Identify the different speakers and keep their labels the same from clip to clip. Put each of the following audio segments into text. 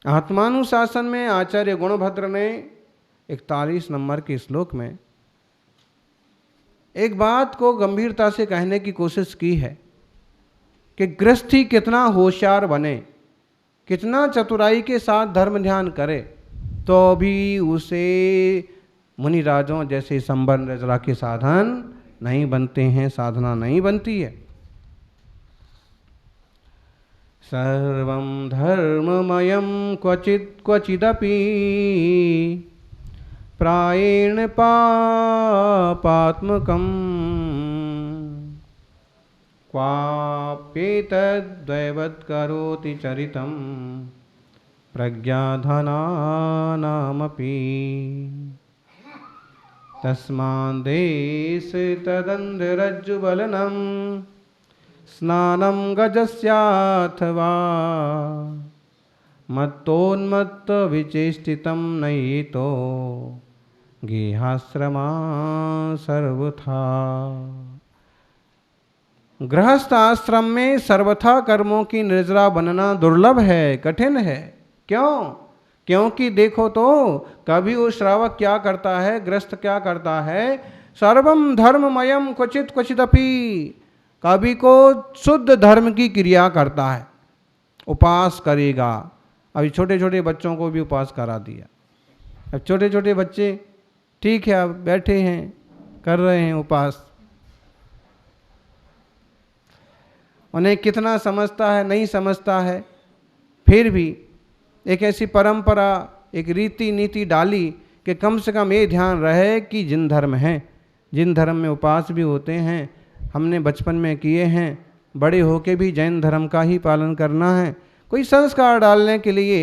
Speaker 1: आत्मानुशासन में आचार्य गुणभद्र ने 41 नंबर के श्लोक में एक बात को गंभीरता से कहने की कोशिश की है कि गृहस्थी कितना होशियार बने, कितना चतुराई के साथ धर्म ध्यान करे, तो भी उसे मुनिराजों जैसे संबंध रचना के साधन नहीं बनते हैं, साधना नहीं बनती है। सर्वं धर्ममयं क्वचिदपि प्रायेण पापात्मकम् क्वाप्येतद्दैवत् करोति चरितं प्रज्ञाधनानामपि तस्मादेश तदन्धरज्जुवलनं स्नानं गजस्याथवा मत्तोन्मत्त विचेष्टितं नयेतो गेहाश्रमा सर्वथा। गृहस्थ आश्रम में सर्वथा कर्मों की निर्जरा बनना दुर्लभ है, कठिन है। क्यों? क्योंकि देखो तो कभी वो श्रावक क्या करता है, गृहस्थ क्या करता है, सर्वम धर्ममयम क्वचिदपि, कभी को शुद्ध धर्म की क्रिया करता है, उपास करेगा। अभी छोटे छोटे बच्चों को भी उपास करा दिया। अब छोटे छोटे बच्चे ठीक है, अब बैठे हैं, कर रहे हैं उपास। उन्हें कितना समझता है, नहीं समझता है, फिर भी एक ऐसी परंपरा, एक रीति नीति डाली कि कम से कम ये ध्यान रहे कि जिन धर्म हैं, जिन धर्म में उपास भी होते हैं, हमने बचपन में किए हैं, बड़े होके भी जैन धर्म का ही पालन करना है। कोई संस्कार डालने के लिए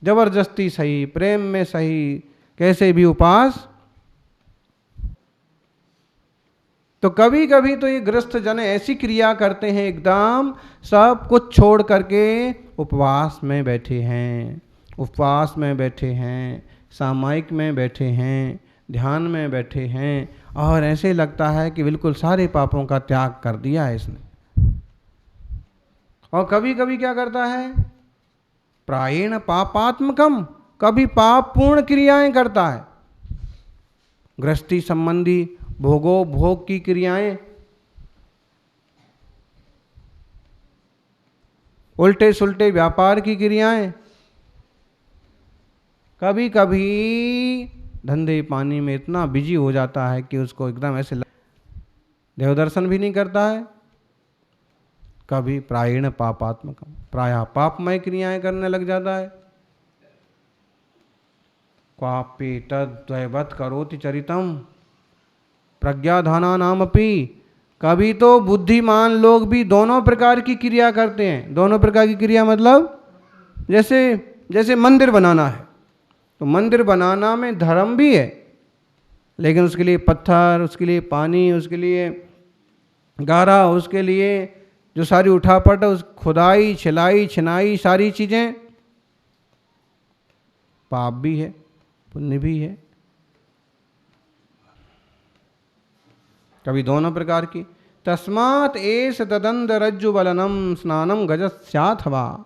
Speaker 1: जबरदस्ती सही, प्रेम में सही, कैसे भी उपास। तो कभी कभी तो ये गृहस्थ जन ऐसी क्रिया करते हैं, एकदम सब कुछ छोड़ करके उपवास में बैठे हैं, उपवास में बैठे हैं, सामायिक में बैठे हैं, ध्यान में बैठे हैं, और ऐसे लगता है कि बिल्कुल सारे पापों का त्याग कर दिया है इसने। और कभी कभी क्या करता है, प्रायेण पापात्मकम, कभी पाप पूर्ण क्रियाएं करता है। गृहस्थी संबंधी भोग की क्रियाएं, उल्टे सुल्टे व्यापार की क्रियाएं, कभी कभी धंधे पानी में इतना बिजी हो जाता है कि उसको एकदम ऐसे देव दर्शन भी नहीं करता है। कभी प्रायेण पापात्मकम, प्रायः पापमय क्रियाएं करने लग जाता है। क्वापि तद्दैवत् करोति चरितम प्रज्ञाधनानामपि, कभी तो बुद्धिमान लोग भी दोनों प्रकार की क्रिया करते हैं। दोनों प्रकार की क्रिया मतलब जैसे मंदिर बनाना है, तो मंदिर बनाना में धर्म भी है, लेकिन उसके लिए पत्थर, उसके लिए पानी, उसके लिए गारा, उसके लिए जो सारी उठापट, उस खुदाई, छिलाई, छिनाई, सारी चीज़ें, पाप भी है, पुण्य भी है। कभी दोनों प्रकार की। तस्मात् एष तदन्धरज्जुवलनं स्नानं गजस्याथवा,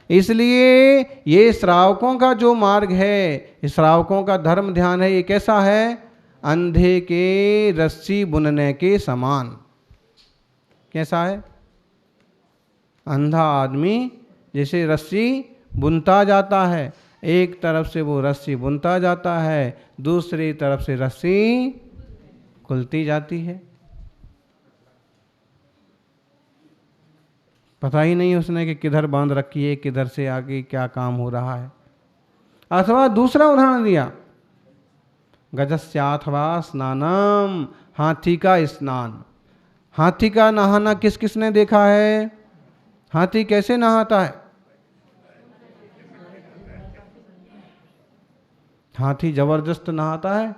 Speaker 1: इसलिए ये श्रावकों का जो मार्ग है, श्रावकों का धर्म ध्यान है, ये कैसा है, अंधे के रस्सी बुनने के समान। कैसा है? अंधा आदमी जैसे रस्सी बुनता जाता है, एक तरफ से वो रस्सी बुनता जाता है, दूसरी तरफ से रस्सी खुलती जाती है। पता ही नहीं उसने कि किधर बांध रखी है, किधर से आगे क्या काम हो रहा है। अथवा दूसरा उदाहरण दिया, गजस्याथवा स्नानम, हाथी का स्नान। हाथी का नहाना किस किसने देखा है? हाथी कैसे नहाता है? हाथी जबरदस्त नहाता है,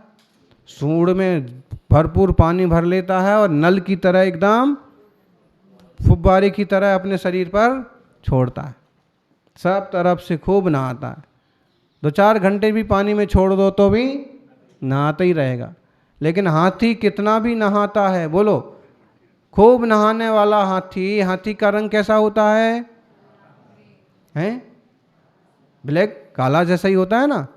Speaker 1: सूंड में भरपूर पानी भर लेता है और नल की तरह एकदम फुब्बारे की तरह अपने शरीर पर छोड़ता है, सब तरफ से खूब नहाता है। 2-4 घंटे भी पानी में छोड़ दो तो भी नहाता ही रहेगा। लेकिन हाथी कितना भी नहाता है, बोलो, खूब नहाने वाला हाथी, हाथी का रंग कैसा होता है? हैं? ब्लैक, काला जैसा ही होता है ना।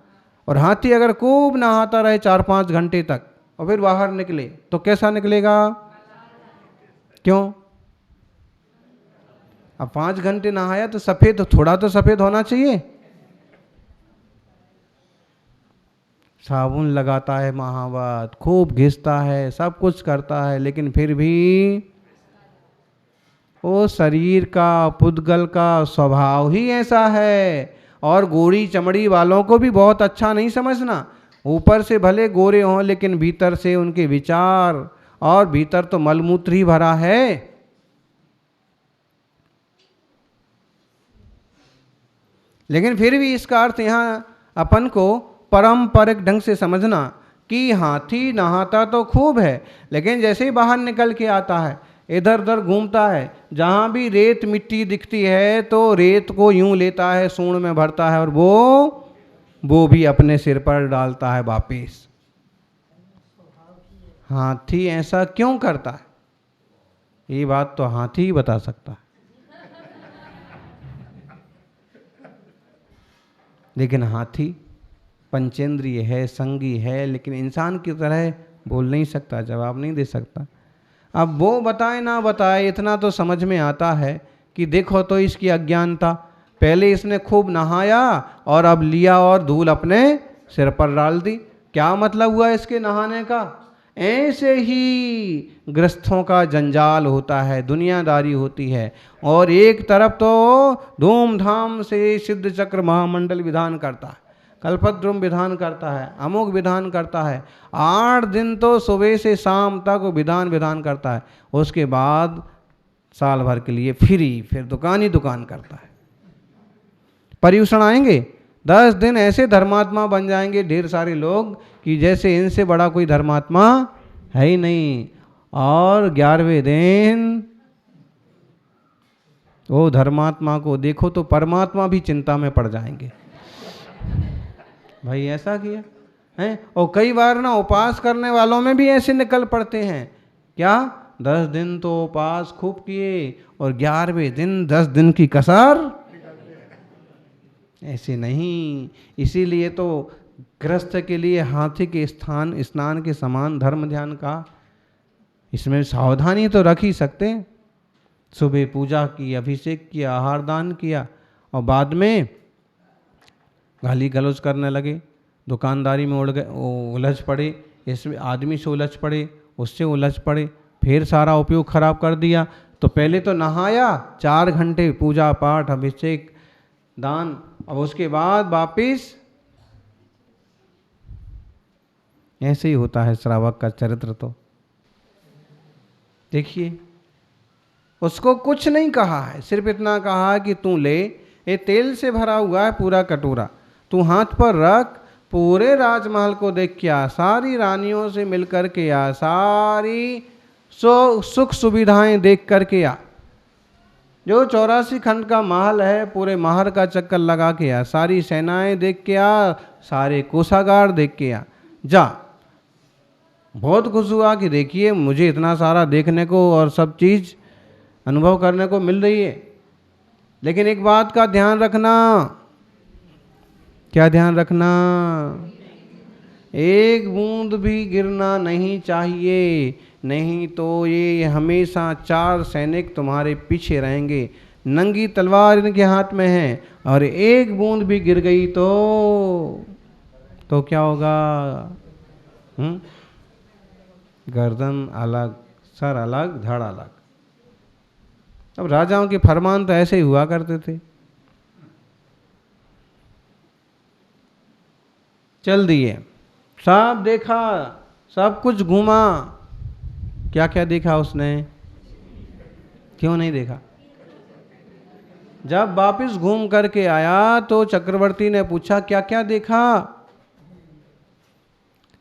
Speaker 1: और हाथी अगर खूब नहाता रहे 4-5 घंटे तक और फिर बाहर निकले तो कैसा निकलेगा? क्यों? अब 5 घंटे नहाया तो सफेद, तो थोड़ा तो सफेद होना चाहिए। साबुन लगाता है महावत, खूब घिसता है, सब कुछ करता है, लेकिन फिर भी वो शरीर का, पुद्गल का स्वभाव ही ऐसा है। और गोरी चमड़ी वालों को भी बहुत अच्छा नहीं समझना। ऊपर से भले गोरे हों लेकिन भीतर से उनके विचार, और भीतर तो मलमूत्र ही भरा है। लेकिन फिर भी इसका अर्थ यहाँ अपन को पारंपरिक ढंग से समझना कि हाथी नहाता तो खूब है, लेकिन जैसे ही बाहर निकल के आता है, इधर उधर घूमता है, जहाँ भी रेत मिट्टी दिखती है तो रेत को यूं लेता है, सूंड में भरता है और वो भी अपने सिर पर डालता है वापिस। हाथी ऐसा क्यों करता है, ये बात तो हाथी ही बता सकता है। लेकिन हाथी पंचेंद्रिय है, संगी है, लेकिन इंसान की तरह बोल नहीं सकता, जवाब नहीं दे सकता। अब वो बताए ना बताए, इतना तो समझ में आता है कि देखो तो इसकी अज्ञानता, पहले इसने खूब नहाया और अब लिया और धूल अपने सिर पर डाल दी। क्या मतलब हुआ इसके नहाने का? ऐसे ही गृहस्थों का जंजाल होता है, दुनियादारी होती है, और एक तरफ तो धूमधाम से सिद्ध चक्र महामंडल विधान करता है, कल्पद्रुम विधान करता है, अमुक विधान करता है, 8 दिन तो सुबह से शाम तक विधान करता है। उसके बाद साल भर के लिए फिर दुकान ही दुकान करता है। पर्यूषण आएंगे, 10 दिन ऐसे धर्मात्मा बन जाएंगे ढेर सारे लोग कि जैसे इनसे बड़ा कोई धर्मात्मा है ही नहीं। और 11वें दिन वो धर्मात्मा को देखो तो परमात्मा भी चिंता में पड़ जाएंगे, भाई ऐसा किया है। और कई बार ना उपवास करने वालों में भी ऐसे निकल पड़ते हैं, क्या 10 दिन तो उपवास खूब किए और 11वें दिन 10 दिन की कसर, ऐसे नहीं। इसीलिए तो गृहस्थ के लिए हाथी के स्थान स्नान के समान धर्म ध्यान का, इसमें सावधानी तो रख ही सकते हैं। सुबह पूजा की, अभिषेक किया, आहार दान किया, और बाद में गाली गलौज करने लगे, दुकानदारी में उलझ पड़े, इसमें आदमी से उलझ पड़े, उससे उलझ पड़े, फिर सारा उपयोग खराब कर दिया। तो पहले तो नहाया, 4 घंटे पूजा पाठ अभिषेक दान, अब उसके बाद वापिस ऐसे ही होता है श्रावक का चरित्र। तो देखिए, उसको कुछ नहीं कहा है, सिर्फ इतना कहा कि तू ले, ये तेल से भरा हुआ है पूरा कटोरा, तू हाथ पर रख, पूरे राजमहल को देख के आ, सारी रानियों से मिल कर के आ, सारी सुख सुविधाएं देख कर के आ, जो 84 खंड का महल है पूरे महल का चक्कर लगा के आ, सारी सेनाएं देख के आ, सारे कोषागार देख के आ, जा। बहुत खुश हुआ कि देखिए मुझे इतना सारा देखने को और सब चीज़ अनुभव करने को मिल रही है। लेकिन एक बात का ध्यान रखना, क्या ध्यान रखना? एक बूंद भी गिरना नहीं चाहिए, नहीं तो ये हमेशा 4 सैनिक तुम्हारे पीछे रहेंगे, नंगी तलवार इनके हाथ में है, और एक बूंद भी गिर गई तो क्या होगा? गर्दन अलग, सर अलग, धड़ अलग। अब राजाओं के फरमान तो ऐसे ही हुआ करते थे। चल दिए, सब देखा, सब कुछ घूमा, क्या क्या देखा उसने? क्यों नहीं देखा? जब वापिस घूम करके आया तो चक्रवर्ती ने पूछा क्या क्या देखा?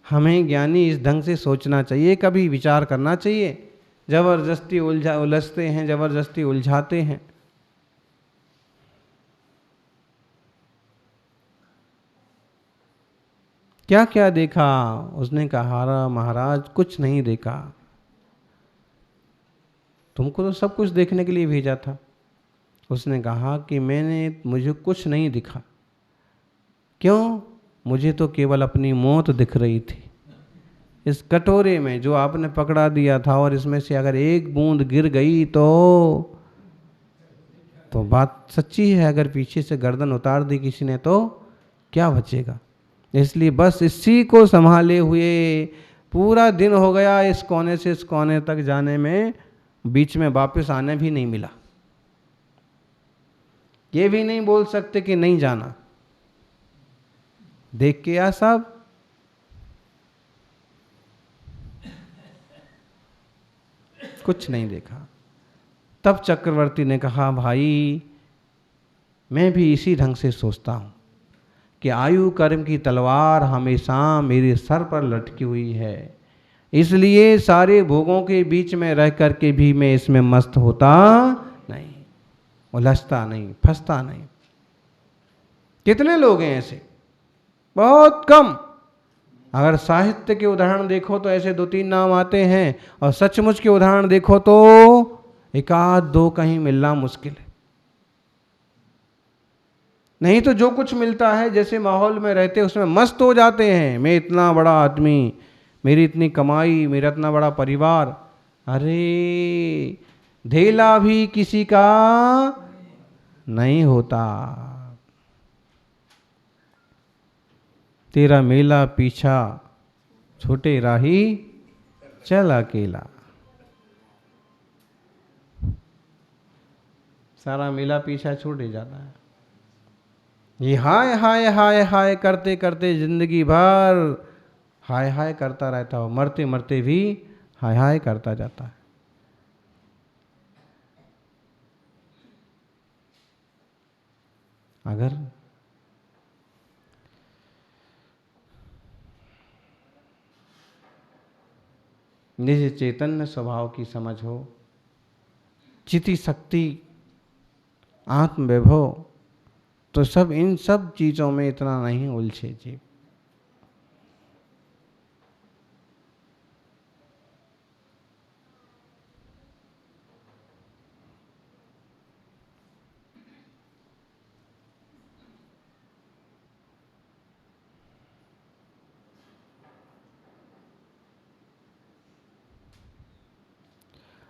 Speaker 1: हमें ज्ञानी इस ढंग से सोचना चाहिए, कभी विचार करना चाहिए। जबरदस्ती उलझते हैं, जबरदस्ती उलझाते हैं। क्या क्या देखा? उसने कहा महाराज कुछ नहीं देखा, तुमको तो सब कुछ देखने के लिए भेजा था। उसने कहा कि मुझे कुछ नहीं दिखा। क्यों? मुझे तो केवल अपनी मौत दिख रही थी। इस कटोरे में जो आपने पकड़ा दिया था, और इसमें से अगर एक बूंद गिर गई तो बात सच्ची है, अगर पीछे से गर्दन उतार दी किसी ने तो क्या बचेगा। इसलिए बस इसी को संभाले हुए पूरा दिन हो गया, इस कोने से इस कोने तक जाने में, बीच में वापस आने भी नहीं मिला। ये भी नहीं बोल सकते कि नहीं जाना, देख के आ सब। कुछ नहीं देखा। तब चक्रवर्ती ने कहा, भाई मैं भी इसी ढंग से सोचता हूं कि आयु कर्म की तलवार हमेशा मेरे सर पर लटकी हुई है, इसलिए सारे भोगों के बीच में रह करके भी मैं इसमें मस्त होता नहीं, उलझता नहीं, फंसता नहीं। कितने लोग हैं ऐसे? बहुत कम। अगर साहित्य के उदाहरण देखो तो ऐसे 2-3 नाम आते हैं, और सचमुच के उदाहरण देखो तो 1-2 कहीं मिलना मुश्किल है। नहीं तो जो कुछ मिलता है, जैसे माहौल में रहते उसमें मस्त हो जाते हैं। मैं इतना बड़ा आदमी, मेरी इतनी कमाई, मेरा इतना बड़ा परिवार। अरे धेला भी किसी का नहीं होता। तेरा मेला पीछा छोटे राही चल अकेला। सारा मेला पीछा छूट ही जाता है। ये हाय हाय हाय हाय करते करते जिंदगी भर हाय हाय करता रहता हो, मरते मरते भी हाय हाय करता जाता है। अगर निज चैतन्य स्वभाव की समझ हो, चिति शक्ति, आत्मवैभव, तो सब इन सब चीज़ों में इतना नहीं उलझे जीव।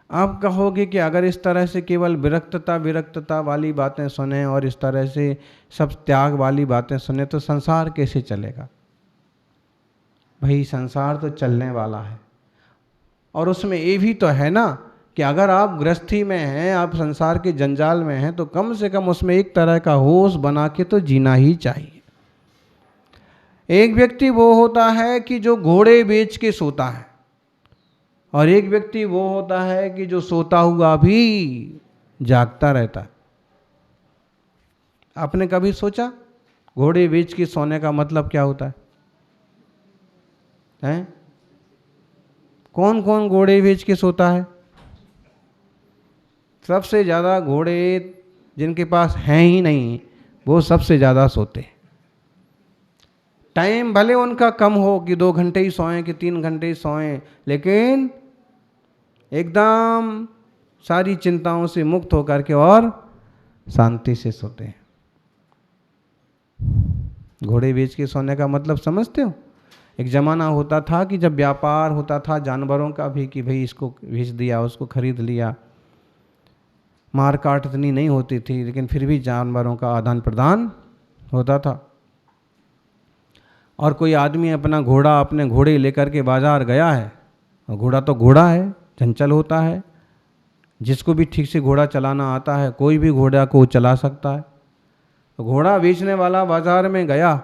Speaker 1: आप कहोगे कि अगर इस तरह से केवल विरक्तता विरक्तता वाली बातें सुने और इस तरह से सब त्याग वाली बातें सुने तो संसार कैसे चलेगा? भाई संसार तो चलने वाला है, और उसमें ये भी तो है ना कि अगर आप गृहस्थी में हैं, आप संसार के जंजाल में हैं, तो कम से कम उसमें एक तरह का होश बना के तो जीना ही चाहिए। एक व्यक्ति वो होता है कि जो घोड़े बेच के सोता है, और एक व्यक्ति वो होता है कि जो सोता हुआ भी जागता रहता है। आपने कभी सोचा घोड़े बेच के सोने का मतलब क्या होता है? हैं? कौन कौन घोड़े बेच के सोता है? सबसे ज़्यादा घोड़े जिनके पास हैं ही नहीं, वो सबसे ज़्यादा सोते हैं। टाइम भले उनका कम हो कि 2 घंटे ही सोएं कि 3 घंटे ही सोएं, लेकिन एकदम सारी चिंताओं से मुक्त होकर के और शांति से सोते हैं। घोड़े बेच के सोने का मतलब समझते हो? एक ज़माना होता था कि जब व्यापार होता था जानवरों का भी, कि भाई इसको बेच दिया, उसको खरीद लिया। मार काट इतनी नहीं होती थी, लेकिन फिर भी जानवरों का आदान प्रदान होता था। और कोई आदमी अपने घोड़े लेकर के बाजार गया है, और घोड़ा तो घोड़ा है, चंचल होता है। जिसको भी ठीक से घोड़ा चलाना आता है, कोई भी घोड़ा को चला सकता है। तो घोड़ा बेचने वाला बाजार में गया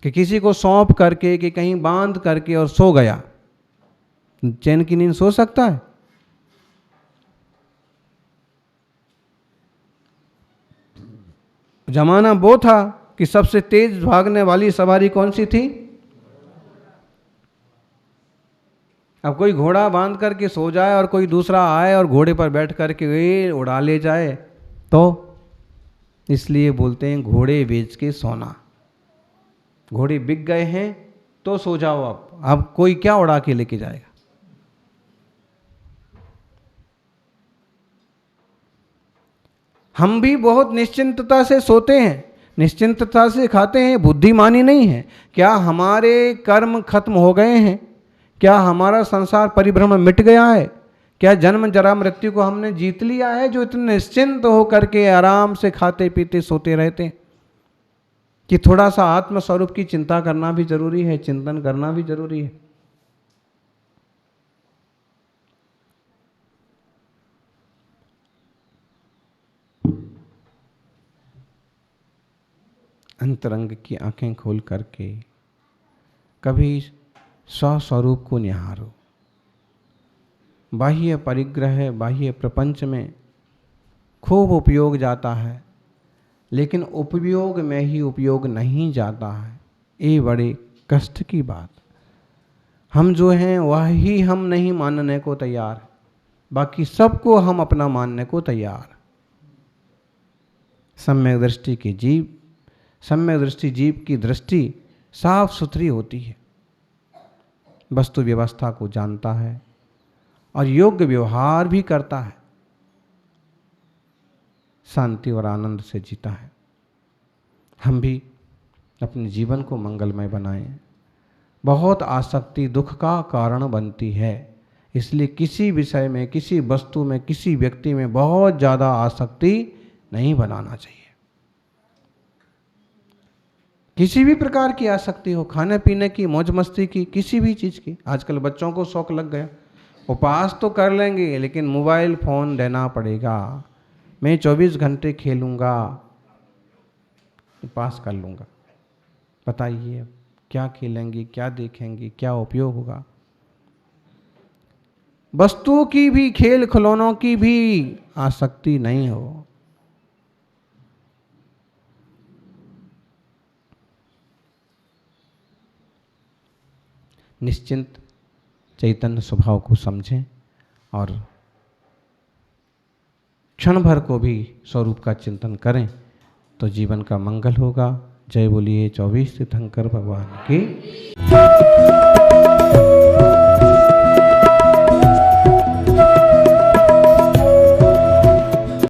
Speaker 1: कि किसी को सौंप करके कि कहीं बांध करके और सो गया। चैन की नींद सो सकता है? जमाना वो था कि सबसे तेज भागने वाली सवारी कौन सी थी? अब कोई घोड़ा बांध करके सो जाए और कोई दूसरा आए और घोड़े पर बैठ करके उड़ा ले जाए, तो इसलिए बोलते हैं घोड़े बेच के सोना। घोड़े बिक गए हैं तो सो जाओ, अब कोई क्या उड़ा के लेके जाएगा। हम भी बहुत निश्चिंतता से सोते हैं, निश्चिंतता से खाते हैं, बुद्धिमानी नहीं है। क्या हमारे कर्म खत्म हो गए हैं? क्या हमारा संसार परिभ्रम मिट गया है? क्या जन्म जरा मृत्यु को हमने जीत लिया है, जो इतने निश्चिंत होकर के आराम से खाते पीते सोते रहते हैं? कि थोड़ा सा आत्मस्वरूप की चिंता करना भी जरूरी है, चिंतन करना भी जरूरी है। अंतरंग की आंखें खोल करके कभी स्वस्वरूप को निहारो। बाह्य परिग्रह, बाह्य प्रपंच में खूब उपयोग जाता है, लेकिन उपयोग में ही उपयोग नहीं जाता है। ये बड़े कष्ट की बात। हम जो हैं वह ही हम नहीं मानने को तैयार, बाकी सबको हम अपना मानने को तैयार। सम्यक दृष्टि की जीव, सम्यक दृष्टि जीव की दृष्टि साफ सुथरी होती है, वस्तु व्यवस्था को जानता है और योग्य व्यवहार भी करता है, शांति और आनंद से जीता है। हम भी अपने जीवन को मंगलमय बनाएं। बहुत आसक्ति दुख का कारण बनती है, इसलिए किसी विषय में, किसी वस्तु में, किसी व्यक्ति में बहुत ज़्यादा आसक्ति नहीं बनाना चाहिए। किसी भी प्रकार की आसक्ति हो, खाने पीने की, मौज मस्ती की, किसी भी चीज़ की। आजकल बच्चों को शौक लग गया, उपवास तो कर लेंगे लेकिन मोबाइल फ़ोन देना पड़ेगा। मैं 24 घंटे खेलूँगा, उपवास कर लूँगा। बताइए क्या खेलेंगे, क्या देखेंगे, क्या उपयोग होगा? वस्तुओं की भी, खेल खिलौनों की भी आसक्ति नहीं हो। निश्चिंत चैतन्य स्वभाव को समझें और क्षण भर को भी स्वरूप का चिंतन करें तो जीवन का मंगल होगा। जय बोलिए 24 तीर्थंकर भगवान की।